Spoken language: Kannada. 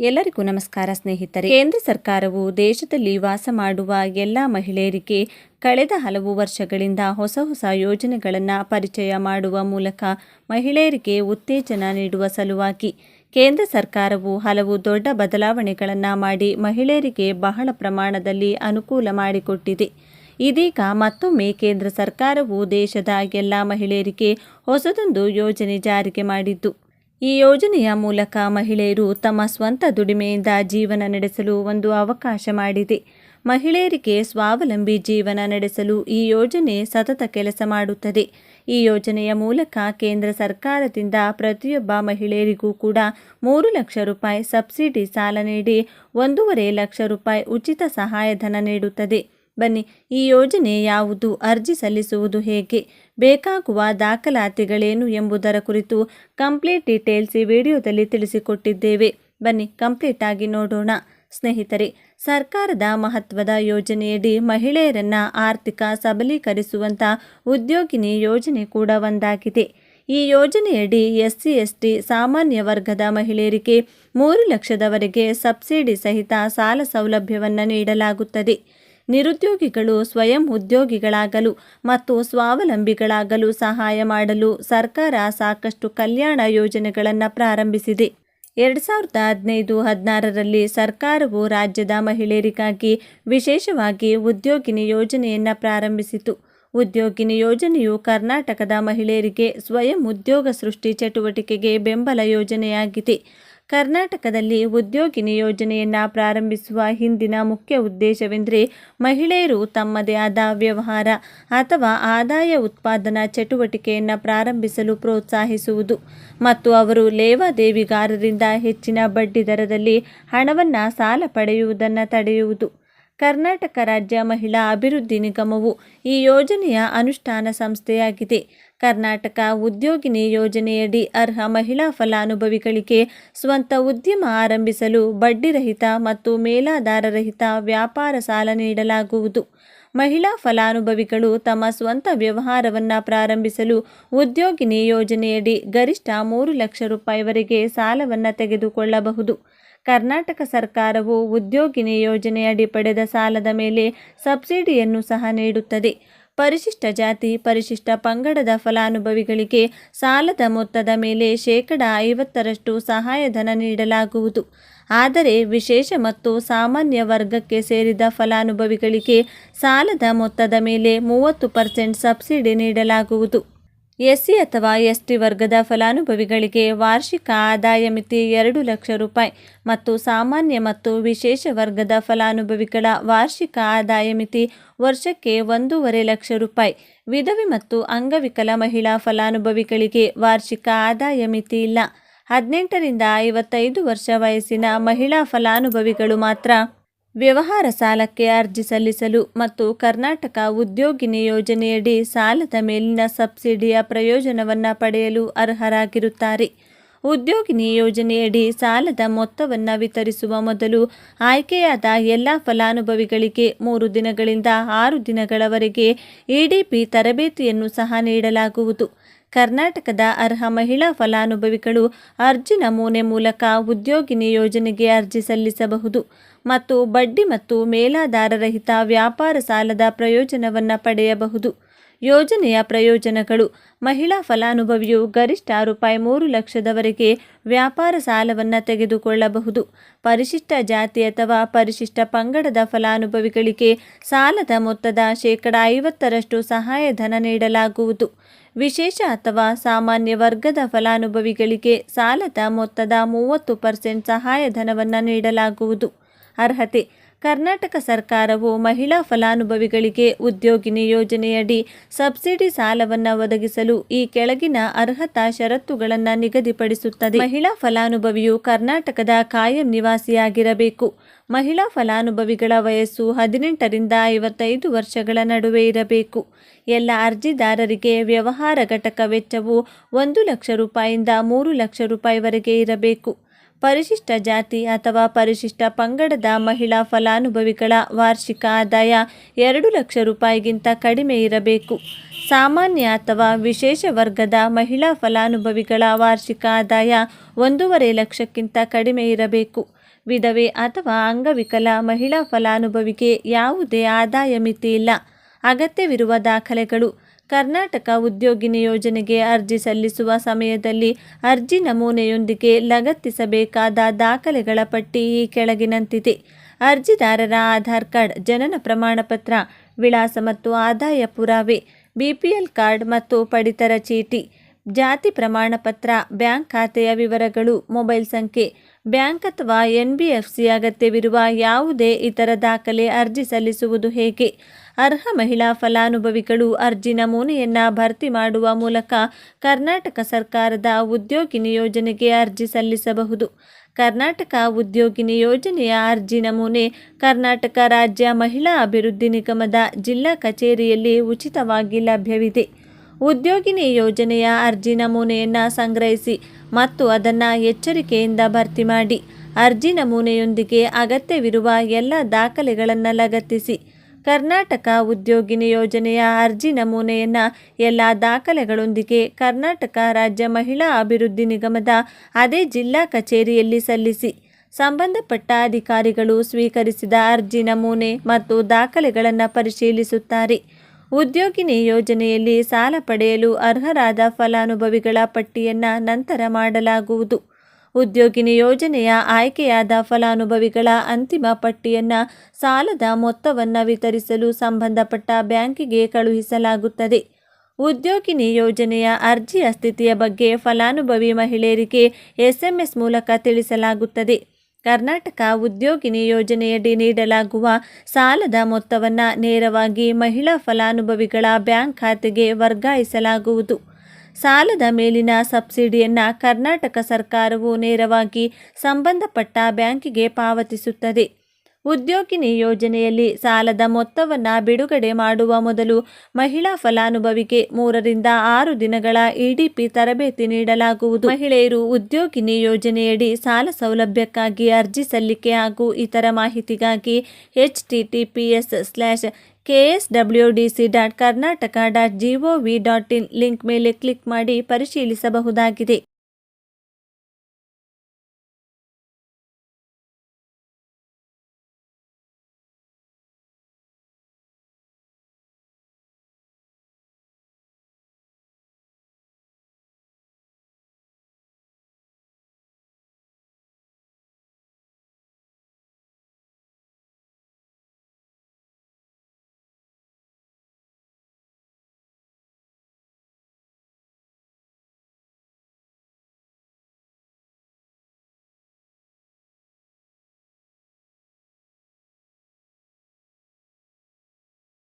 ಎಲ್ಲರಿಗೂ ನಮಸ್ಕಾರ ಸ್ನೇಹಿತರೆ. ಕೇಂದ್ರ ಸರ್ಕಾರವು ದೇಶದಲ್ಲಿ ವಾಸ ಮಾಡುವ ಎಲ್ಲ ಮಹಿಳೆಯರಿಗೆ ಕಳೆದ ಹಲವು ವರ್ಷಗಳಿಂದ ಹೊಸ ಯೋಜನೆಗಳನ್ನು ಪರಿಚಯ ಮಾಡುವ ಮೂಲಕ ಮಹಿಳೆಯರಿಗೆ ಉತ್ತೇಜನ ನೀಡುವ ಸಲುವಾಗಿ ಕೇಂದ್ರ ಸರ್ಕಾರವು ಹಲವು ದೊಡ್ಡ ಬದಲಾವಣೆಗಳನ್ನು ಮಾಡಿ ಮಹಿಳೆಯರಿಗೆ ಬಹಳ ಪ್ರಮಾಣದಲ್ಲಿ ಅನುಕೂಲ ಮಾಡಿಕೊಟ್ಟಿದೆ. ಇದೀಗ ಮತ್ತೊಮ್ಮೆ ಕೇಂದ್ರ ಸರ್ಕಾರವು ದೇಶದ ಎಲ್ಲ ಮಹಿಳೆಯರಿಗೆ ಹೊಸದೊಂದು ಯೋಜನೆ ಜಾರಿಗೆ ಮಾಡಿದ್ದು, ಈ ಯೋಜನೆಯ ಮೂಲಕ ಮಹಿಳೆಯರು ತಮ್ಮ ಸ್ವಂತ ದುಡಿಮೆಯಿಂದ ಜೀವನ ನಡೆಸಲು ಒಂದು ಅವಕಾಶ ಮಾಡಿದೆ. ಮಹಿಳೆಯರಿಗೆ ಸ್ವಾವಲಂಬಿ ಜೀವನ ನಡೆಸಲು ಈ ಯೋಜನೆ ಸತತ ಕೆಲಸ ಮಾಡುತ್ತದೆ. ಈ ಯೋಜನೆಯ ಮೂಲಕ ಕೇಂದ್ರ ಸರ್ಕಾರದಿಂದ ಪ್ರತಿಯೊಬ್ಬ ಮಹಿಳೆಯರಿಗೂ ಕೂಡ 3 ಲಕ್ಷ ರೂಪಾಯಿ ಸಬ್ಸಿಡಿ ಸಾಲ ನೀಡಿ 1.5 ಲಕ್ಷ ರೂಪಾಯಿ ಉಚಿತ ಸಹಾಯಧನ ನೀಡುತ್ತದೆ. ಬನ್ನಿ, ಈ ಯೋಜನೆ ಯಾವುದು, ಅರ್ಜಿ ಸಲ್ಲಿಸುವುದು ಹೇಗೆ, ಬೇಕಾಗುವ ದಾಖಲಾತಿಗಳೇನು ಎಂಬುದರ ಕುರಿತು ಕಂಪ್ಲೀಟ್ ಡೀಟೇಲ್ಸ್ ಈ ವಿಡಿಯೋದಲ್ಲಿ ತಿಳಿಸಿಕೊಟ್ಟಿದ್ದೇವೆ. ಬನ್ನಿ ಕಂಪ್ಲೀಟ್ ಆಗಿ ನೋಡೋಣ. ಸ್ನೇಹಿತರೆ, ಸರ್ಕಾರದ ಮಹತ್ವದ ಯೋಜನೆಯಡಿ ಮಹಿಳೆಯರನ್ನ ಆರ್ಥಿಕ ಸಬಲೀಕರಿಸುವಂಥ ಉದ್ಯೋಗಿನಿ ಯೋಜನೆ ಕೂಡ ಒಂದಾಗಿದೆ. ಈ ಯೋಜನೆಯಡಿ SC ST ಸಾಮಾನ್ಯ ವರ್ಗದ ಮಹಿಳೆಯರಿಗೆ 3 ಲಕ್ಷದವರೆಗೆ ಸಬ್ಸಿಡಿ ಸಹಿತ ಸಾಲ ಸೌಲಭ್ಯವನ್ನು ನೀಡಲಾಗುತ್ತದೆ. ನಿರುದ್ಯೋಗಿಗಳು ಸ್ವಯಂ ಉದ್ಯೋಗಿಗಳಾಗಲು ಮತ್ತು ಸ್ವಾವಲಂಬಿಗಳಾಗಲು ಸಹಾಯ ಮಾಡಲು ಸರ್ಕಾರ ಸಾಕಷ್ಟು ಕಲ್ಯಾಣ ಯೋಜನೆಗಳನ್ನು ಪ್ರಾರಂಭಿಸಿದೆ. 2015-16ರಲ್ಲಿ ಸರ್ಕಾರವು ರಾಜ್ಯದ ಮಹಿಳೆಯರಿಗಾಗಿ ವಿಶೇಷವಾಗಿ ಉದ್ಯೋಗಿನಿ ಯೋಜನೆಯನ್ನು ಪ್ರಾರಂಭಿಸಿತು. ಉದ್ಯೋಗಿನಿ ಯೋಜನೆಯು ಕರ್ನಾಟಕದ ಮಹಿಳೆಯರಿಗೆ ಸ್ವಯಂ ಉದ್ಯೋಗ ಸೃಷ್ಟಿ ಚಟುವಟಿಕೆಗೆ ಬೆಂಬಲ ಯೋಜನೆಯಾಗಿದೆ. ಕರ್ನಾಟಕದಲ್ಲಿ ಉದ್ಯೋಗಿನಿ ಯೋಜನೆಯನ್ನು ಪ್ರಾರಂಭಿಸುವ ಹಿಂದಿನ ಮುಖ್ಯ ಉದ್ದೇಶವೆಂದರೆ ಮಹಿಳೆಯರು ತಮ್ಮದೇ ಆದ ವ್ಯವಹಾರ ಅಥವಾ ಆದಾಯ ಉತ್ಪಾದನಾ ಚಟುವಟಿಕೆಯನ್ನು ಪ್ರಾರಂಭಿಸಲು ಪ್ರೋತ್ಸಾಹಿಸುವುದು ಮತ್ತು ಅವರು ಲೇವಾದೇವಿಗಾರರಿಂದ ಹೆಚ್ಚಿನ ಬಡ್ಡಿ ದರದಲ್ಲಿ ಹಣವನ್ನು ಸಾಲ ಪಡೆಯುವುದನ್ನು ತಡೆಯುವುದು. ಕರ್ನಾಟಕ ರಾಜ್ಯ ಮಹಿಳಾ ಅಭಿವೃದ್ಧಿ ನಿಗಮವು ಈ ಯೋಜನೆಯ ಅನುಷ್ಠಾನ ಸಂಸ್ಥೆಯಾಗಿದೆ. ಕರ್ನಾಟಕ ಉದ್ಯೋಗಿನಿ ಯೋಜನೆಯಡಿ ಅರ್ಹ ಮಹಿಳಾ ಫಲಾನುಭವಿಗಳಿಗೆ ಸ್ವಂತ ಉದ್ಯಮ ಆರಂಭಿಸಲು ಬಡ್ಡಿರಹಿತ ಮತ್ತು ಮೇಲಾಧಾರರಹಿತ ವ್ಯಾಪಾರ ಸಾಲ ನೀಡಲಾಗುವುದು. ಮಹಿಳಾ ಫಲಾನುಭವಿಗಳು ತಮ್ಮ ಸ್ವಂತ ವ್ಯವಹಾರವನ್ನು ಪ್ರಾರಂಭಿಸಲು ಉದ್ಯೋಗಿನಿ ಯೋಜನೆಯಡಿ ಗರಿಷ್ಠ 3 ಲಕ್ಷ ರೂಪಾಯಿವರೆಗೆ ಸಾಲವನ್ನು ತೆಗೆದುಕೊಳ್ಳಬಹುದು. ಕರ್ನಾಟಕ ಸರ್ಕಾರವು ಉದ್ಯೋಗಿನಿ ಯೋಜನೆಯಡಿ ಪಡೆದ ಸಾಲದ ಮೇಲೆ ಸಬ್ಸಿಡಿಯನ್ನು ಸಹ ನೀಡುತ್ತದೆ. ಪರಿಶಿಷ್ಟ ಜಾತಿ, ಪರಿಶಿಷ್ಟ ಪಂಗಡದ ಫಲಾನುಭವಿಗಳಿಗೆ ಸಾಲದ ಮೊತ್ತದ ಮೇಲೆ 50% ಸಹಾಯಧನ ನೀಡಲಾಗುವುದು. ಆದರೆ ವಿಶೇಷ ಮತ್ತು ಸಾಮಾನ್ಯ ವರ್ಗಕ್ಕೆ ಸೇರಿದ ಫಲಾನುಭವಿಗಳಿಗೆ ಸಾಲದ ಮೊತ್ತದ ಮೇಲೆ 30% ಸಬ್ಸಿಡಿ ನೀಡಲಾಗುವುದು. SC ಅಥವಾ ST ವರ್ಗದ ಫಲಾನುಭವಿಗಳಿಗೆ ವಾರ್ಷಿಕ ಆದಾಯ ಮಿತಿ 2 ಲಕ್ಷ ರೂಪಾಯಿ ಮತ್ತು ಸಾಮಾನ್ಯ ಮತ್ತು ವಿಶೇಷ ವರ್ಗದ ಫಲಾನುಭವಿಗಳ ವಾರ್ಷಿಕ ಆದಾಯ ಮಿತಿ ವರ್ಷಕ್ಕೆ 1.5 ಲಕ್ಷ ರೂಪಾಯಿ. ವಿಧವೆ ಮತ್ತು ಅಂಗವಿಕಲ ಮಹಿಳಾ ಫಲಾನುಭವಿಗಳಿಗೆ ವಾರ್ಷಿಕ ಆದಾಯ ಮಿತಿ ಇಲ್ಲ. 18ರಿಂದ 55 ವರ್ಷ ವಯಸ್ಸಿನ ಮಹಿಳಾ ಫಲಾನುಭವಿಗಳು ಮಾತ್ರ ವ್ಯವಹಾರ ಸಾಲಕ್ಕೆ ಅರ್ಜಿ ಸಲ್ಲಿಸಲು ಮತ್ತು ಕರ್ನಾಟಕ ಉದ್ಯೋಗಿನಿ ಯೋಜನೆಯಡಿ ಸಾಲದ ಮೇಲಿನ ಸಬ್ಸಿಡಿಯ ಪ್ರಯೋಜನವನ್ನು ಪಡೆಯಲು ಅರ್ಹರಾಗಿರುತ್ತಾರೆ. ಉದ್ಯೋಗಿನಿ ಯೋಜನೆಯಡಿ ಸಾಲದ ಮೊತ್ತವನ್ನು ವಿತರಿಸುವ ಮೊದಲು ಆಯ್ಕೆಯಾದ ಎಲ್ಲ ಫಲಾನುಭವಿಗಳಿಗೆ 3 ದಿನಗಳಿಂದ 6 ದಿನಗಳವರೆಗೆ EDP ತರಬೇತಿಯನ್ನು ಸಹ ನೀಡಲಾಗುವುದು. ಕರ್ನಾಟಕದ ಅರ್ಹ ಮಹಿಳಾ ಫಲಾನುಭವಿಗಳು ಅರ್ಜಿ ನಮೂನೆ ಮೂಲಕ ಉದ್ಯೋಗಿನಿ ಯೋಜನೆಗೆ ಅರ್ಜಿ ಸಲ್ಲಿಸಬಹುದು ಮತ್ತು ಬಡ್ಡಿ ಮತ್ತು ಮೇಲಾಧಾರರಹಿತ ವ್ಯಾಪಾರ ಸಾಲದ ಪ್ರಯೋಜನವನ್ನು ಪಡೆಯಬಹುದು. ಯೋಜನೆಯ ಪ್ರಯೋಜನಗಳು: ಮಹಿಳಾ ಫಲಾನುಭವಿಯು ಗರಿಷ್ಠ ರೂಪಾಯಿ 3 ಲಕ್ಷದವರೆಗೆ ವ್ಯಾಪಾರ ಸಾಲವನ್ನು ತೆಗೆದುಕೊಳ್ಳಬಹುದು. ಪರಿಶಿಷ್ಟ ಜಾತಿ ಅಥವಾ ಪರಿಶಿಷ್ಟ ಪಂಗಡದ ಫಲಾನುಭವಿಗಳಿಗೆ ಸಾಲದ ಮೊತ್ತದ 50% ಸಹಾಯಧನ ನೀಡಲಾಗುವುದು. ವಿಶೇಷ ಅಥವಾ ಸಾಮಾನ್ಯ ವರ್ಗದ ಫಲಾನುಭವಿಗಳಿಗೆ ಸಾಲದ ಮೊತ್ತದ 30% ಸಹಾಯಧನವನ್ನು ನೀಡಲಾಗುವುದು. ಅರ್ಹತೆ: ಕರ್ನಾಟಕ ಸರ್ಕಾರವು ಮಹಿಳಾ ಫಲಾನುಭವಿಗಳಿಗೆ ಉದ್ಯೋಗಿನಿ ಯೋಜನೆಯಡಿ ಸಬ್ಸಿಡಿ ಸಾಲವನ್ನು ಒದಗಿಸಲು ಈ ಕೆಳಗಿನ ಅರ್ಹತಾ ಷರತ್ತುಗಳನ್ನು ನಿಗದಿಪಡಿಸುತ್ತದೆ. ಮಹಿಳಾ ಫಲಾನುಭವಿಯು ಕರ್ನಾಟಕದ ಕಾಯಂ ನಿವಾಸಿಯಾಗಿರಬೇಕು. ಮಹಿಳಾ ಫಲಾನುಭವಿಗಳ ವಯಸ್ಸು 18ರಿಂದ 55 ವರ್ಷಗಳ ನಡುವೆ ಇರಬೇಕು. ಎಲ್ಲ ಅರ್ಜಿದಾರರಿಗೆ ವ್ಯವಹಾರ ಘಟಕ ವೆಚ್ಚವು 1 ಲಕ್ಷ ರೂಪಾಯಿಯಿಂದ 3 ಲಕ್ಷ ರೂಪಾಯಿವರೆಗೆ ಇರಬೇಕು. ಪರಿಶಿಷ್ಟ ಜಾತಿ ಅಥವಾ ಪರಿಶಿಷ್ಟ ಪಂಗಡದ ಮಹಿಳಾ ಫಲಾನುಭವಿಗಳ ವಾರ್ಷಿಕ ಆದಾಯ 2 ಲಕ್ಷ ರೂಪಾಯಿಗಿಂತ ಕಡಿಮೆ ಇರಬೇಕು. ಸಾಮಾನ್ಯ ಅಥವಾ ವಿಶೇಷ ವರ್ಗದ ಮಹಿಳಾ ಫಲಾನುಭವಿಗಳ ವಾರ್ಷಿಕ ಆದಾಯ 1.5 ಲಕ್ಷಕ್ಕಿಂತ ಕಡಿಮೆ ಇರಬೇಕು. ವಿಧವೆ ಅಥವಾ ಅಂಗವಿಕಲ ಮಹಿಳಾ ಫಲಾನುಭವಿಗೆ ಯಾವುದೇ ಆದಾಯ ಮಿತಿ ಇಲ್ಲ. ಅಗತ್ಯವಿರುವ ದಾಖಲೆಗಳು: ಕರ್ನಾಟಕ ಉದ್ಯೋಗಿನಿ ಯೋಜನೆಗೆ ಅರ್ಜಿ ಸಲ್ಲಿಸುವ ಸಮಯದಲ್ಲಿ ಅರ್ಜಿ ನಮೂನೆಯೊಂದಿಗೆ ಲಗತ್ತಿಸಬೇಕಾದ ದಾಖಲೆಗಳ ಪಟ್ಟಿ ಈ ಕೆಳಗಿನಂತಿದೆ. ಅರ್ಜಿದಾರರ ಆಧಾರ್ ಕಾರ್ಡ್, ಜನನ ಪ್ರಮಾಣಪತ್ರ, ವಿಳಾಸ ಮತ್ತು ಆದಾಯ ಪುರಾವೆ, ಬಿಪಿಎಲ್ ಕಾರ್ಡ್ ಮತ್ತು ಪಡಿತರ ಚೀಟಿ, ಜಾತಿ ಪ್ರಮಾಣಪತ್ರ, ಬ್ಯಾಂಕ್ ಖಾತೆಯ ವಿವರಗಳು, ಮೊಬೈಲ್ ಸಂಖ್ಯೆ, ಬ್ಯಾಂಕ್ ಅಥವಾ ಎನ್ಬಿಎಫ್ಸಿ ಅಗತ್ಯವಿರುವ ಯಾವುದೇ ಇತರ ದಾಖಲೆ. ಅರ್ಜಿ ಸಲ್ಲಿಸುವುದು ಹೇಗೆ? ಅರ್ಹ ಮಹಿಳಾ ಫಲಾನುಭವಿಗಳು ಅರ್ಜಿ ನಮೂನೆಯನ್ನು ಭರ್ತಿ ಮಾಡುವ ಮೂಲಕ ಕರ್ನಾಟಕ ಸರ್ಕಾರದ ಉದ್ಯೋಗಿನಿ ಯೋಜನೆಗೆ ಅರ್ಜಿ ಸಲ್ಲಿಸಬಹುದು. ಕರ್ನಾಟಕ ಉದ್ಯೋಗಿನಿ ಯೋಜನೆಯ ಅರ್ಜಿ ನಮೂನೆ ಕರ್ನಾಟಕ ರಾಜ್ಯ ಮಹಿಳಾ ಅಭಿವೃದ್ಧಿ ನಿಗಮದ ಜಿಲ್ಲಾ ಕಚೇರಿಯಲ್ಲಿ ಉಚಿತವಾಗಿ ಲಭ್ಯವಿದೆ. ಉದ್ಯೋಗಿನಿ ಯೋಜನೆಯ ಅರ್ಜಿ ನಮೂನೆಯನ್ನು ಸಂಗ್ರಹಿಸಿ ಮತ್ತು ಅದನ್ನು ಎಚ್ಚರಿಕೆಯಿಂದ ಭರ್ತಿ ಮಾಡಿ. ಅರ್ಜಿ ನಮೂನೆಯೊಂದಿಗೆ ಅಗತ್ಯವಿರುವ ಎಲ್ಲ ದಾಖಲೆಗಳನ್ನು ಲಗತ್ತಿಸಿ. ಕರ್ನಾಟಕ ಉದ್ಯೋಗಿನಿ ಯೋಜನೆಯ ಅರ್ಜಿ ನಮೂನೆಯನ್ನು ಎಲ್ಲ ದಾಖಲೆಗಳೊಂದಿಗೆ ಕರ್ನಾಟಕ ರಾಜ್ಯ ಮಹಿಳಾ ಅಭಿವೃದ್ಧಿ ನಿಗಮದ ಅದೇ ಜಿಲ್ಲಾ ಕಚೇರಿಯಲ್ಲಿ ಸಲ್ಲಿಸಿ. ಸಂಬಂಧಪಟ್ಟ ಅಧಿಕಾರಿಗಳು ಸ್ವೀಕರಿಸಿದ ಅರ್ಜಿ ನಮೂನೆ ಮತ್ತು ದಾಖಲೆಗಳನ್ನು ಪರಿಶೀಲಿಸುತ್ತಾರೆ. ಉದ್ಯೋಗಿನಿ ಯೋಜನೆಯಲ್ಲಿ ಸಾಲ ಪಡೆಯಲು ಅರ್ಹರಾದ ಫಲಾನುಭವಿಗಳ ಪಟ್ಟಿಯನ್ನು ನಂತರ ಮಾಡಲಾಗುವುದು. ಉದ್ಯೋಗಿನಿ ಯೋಜನೆಯ ಆಯ್ಕೆಯಾದ ಫಲಾನುಭವಿಗಳ ಅಂತಿಮ ಪಟ್ಟಿಯನ್ನು ಸಾಲದ ಮೊತ್ತವನ್ನು ವಿತರಿಸಲು ಸಂಬಂಧಪಟ್ಟ ಬ್ಯಾಂಕಿಗೆ ಕಳುಹಿಸಲಾಗುತ್ತದೆ. ಉದ್ಯೋಗಿನಿ ಯೋಜನೆಯ ಅರ್ಜಿಯ ಸ್ಥಿತಿಯ ಬಗ್ಗೆ ಫಲಾನುಭವಿ ಮಹಿಳೆಯರಿಗೆ SMS ಮೂಲಕ ತಿಳಿಸಲಾಗುತ್ತದೆ. ಕರ್ನಾಟಕ ಉದ್ಯೋಗಿನಿ ಯೋಜನೆಯಡಿ ನೀಡಲಾಗುವ ಸಾಲದ ಮೊತ್ತವನ್ನು ನೇರವಾಗಿ ಮಹಿಳಾ ಫಲಾನುಭವಿಗಳ ಬ್ಯಾಂಕ್ ಖಾತೆಗೆ ವರ್ಗಾಯಿಸಲಾಗುವುದು. ಸಾಲದ ಮೇಲಿನ ಸಬ್ಸಿಡಿಯನ್ನು ಕರ್ನಾಟಕ ಸರ್ಕಾರವು ನೇರವಾಗಿ ಸಂಬಂಧಪಟ್ಟ ಬ್ಯಾಂಕಿಗೆ ಪಾವತಿಸುತ್ತದೆ. ಉದ್ಯೋಗಿನಿ ಯೋಜನೆಯಲ್ಲಿ ಸಾಲದ ಮೊತ್ತವನ್ನು ಬಿಡುಗಡೆ ಮಾಡುವ ಮೊದಲು ಮಹಿಳಾ ಫಲಾನುಭವಿಗೆ 3 ರಿಂದ 6 ದಿನಗಳ EDP ತರಬೇತಿ ನೀಡಲಾಗುವುದು. ಮಹಿಳೆಯರು ಉದ್ಯೋಗಿನಿ ಯೋಜನೆಯಡಿ ಸಾಲ ಸೌಲಭ್ಯಕ್ಕಾಗಿ ಅರ್ಜಿ ಸಲ್ಲಿಕೆ ಹಾಗೂ ಇತರ ಮಾಹಿತಿಗಾಗಿ https://kswdc.karnataka.gov.in ಲಿಂಕ್ ಮೇಲೆ ಕ್ಲಿಕ್ ಮಾಡಿ ಪರಿಶೀಲಿಸಬಹುದಾಗಿದೆ.